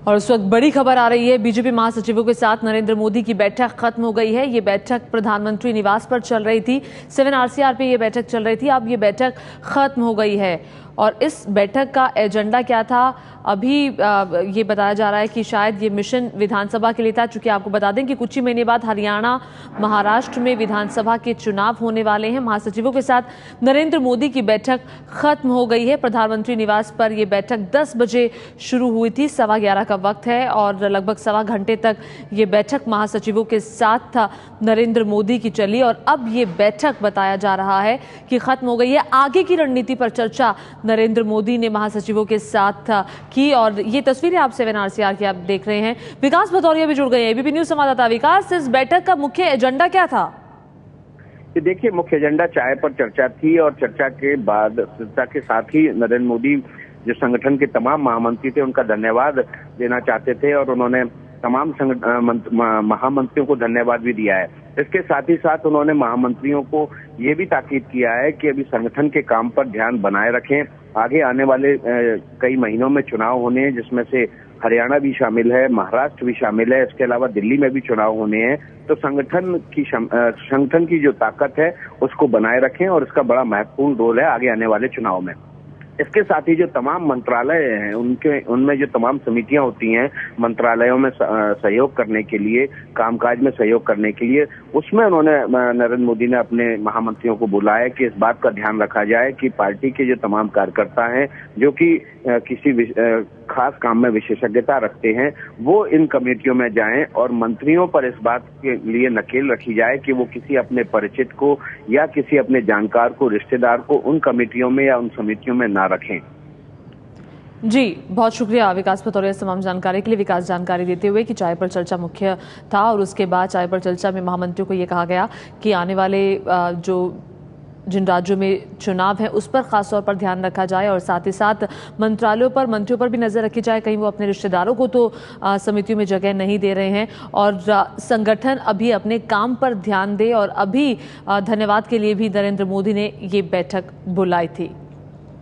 और उस वक्त बड़ी खबर आ रही है, बीजेपी महासचिवों के साथ नरेंद्र मोदी की बैठक खत्म हो गई है। ये बैठक प्रधानमंत्री निवास पर चल रही थी, 7 RCR पे ये बैठक चल रही थी। अब ये बैठक खत्म हो गई है और इस बैठक का एजेंडा क्या था अभी ये बताया जा रहा है कि शायद ये मिशन विधानसभा के लिए था। चूंकि आपको बता दें कि कुछ ही महीने बाद हरियाणा, महाराष्ट्र में विधानसभा के चुनाव होने वाले हैं। महासचिवों के साथ नरेंद्र मोदी की बैठक खत्म हो गई है। प्रधानमंत्री निवास पर यह बैठक 10 बजे शुरू हुई थी, 11:15 का वक्त है और लगभग सवा घंटे तक ये बैठक महासचिवों के साथ था नरेंद्र मोदी की चली। और अब ये बैठक बताया जा रहा है कि खत्म हो गई है। आगे की रणनीति पर चर्चा नरेंद्र मोदी ने महासचिवों के साथ की और ये तस्वीरें आप 7 RCR की आप देख रहे हैं। विकास भदौरिया भी जुड़ गए हैं, एबीपी न्यूज संवाददाता। विकास, इस बैठक का मुख्य एजेंडा क्या था? देखिए, मुख्य एजेंडा चाय पर चर्चा थी और चर्चा के बाद चर्चा के साथ ही नरेंद्र मोदी जो संगठन के तमाम महामंत्री थे उनका धन्यवाद देना चाहते थे और उन्होंने तमाम महामंत्रियों को धन्यवाद भी दिया है। इसके साथ ही साथ उन्होंने महामंत्रियों को ये भी ताकीद किया है कि अभी संगठन के काम पर ध्यान बनाए रखें। आगे आने वाले कई महीनों में चुनाव होने हैं, जिसमें से हरियाणा भी शामिल है, महाराष्ट्र भी शामिल है, इसके अलावा दिल्ली में भी चुनाव होने हैं। तो संगठन की जो ताकत है उसको बनाए रखें और इसका बड़ा महत्वपूर्ण रोल है आगे आने वाले चुनाव में। इसके साथ ही जो तमाम मंत्रालय हैं उनमें जो तमाम समितियां होती हैं मंत्रालयों में सहयोग करने के लिए, कामकाज में सहयोग करने के लिए, उसमें उन्होंने नरेंद्र मोदी ने अपने महामंत्रियों को बुलाया कि इस बात का ध्यान रखा जाए कि पार्टी के जो तमाम कार्यकर्ता हैं जो कि किसी खास काम में विशेषज्ञता रखते हैं वो इन कमेटियों में जाएं और मंत्रियों पर इस बात के लिए नकेल रखी जाए कि वो किसी अपने परिचित को या किसी अपने जानकार को, रिश्तेदार को उन कमेटियों में या उन समितियों में ना रखें। जी, बहुत शुक्रिया विकास भदौरिया तमाम जानकारी के लिए। विकास जानकारी देते हुए कि चाय पर चर्चा मुख्य था और उसके बाद चाय पर चर्चा में महामंत्रियों को ये कहा गया कि आने वाले जिन राज्यों में चुनाव है उस पर खास तौर पर ध्यान रखा जाए और साथ ही साथ मंत्रियों पर भी नजर रखी जाए, कहीं वो अपने रिश्तेदारों को तो समितियों में जगह नहीं दे रहे हैं और संगठन अभी अपने काम पर ध्यान दे। और अभी धन्यवाद के लिए भी नरेंद्र मोदी ने ये बैठक बुलाई थी।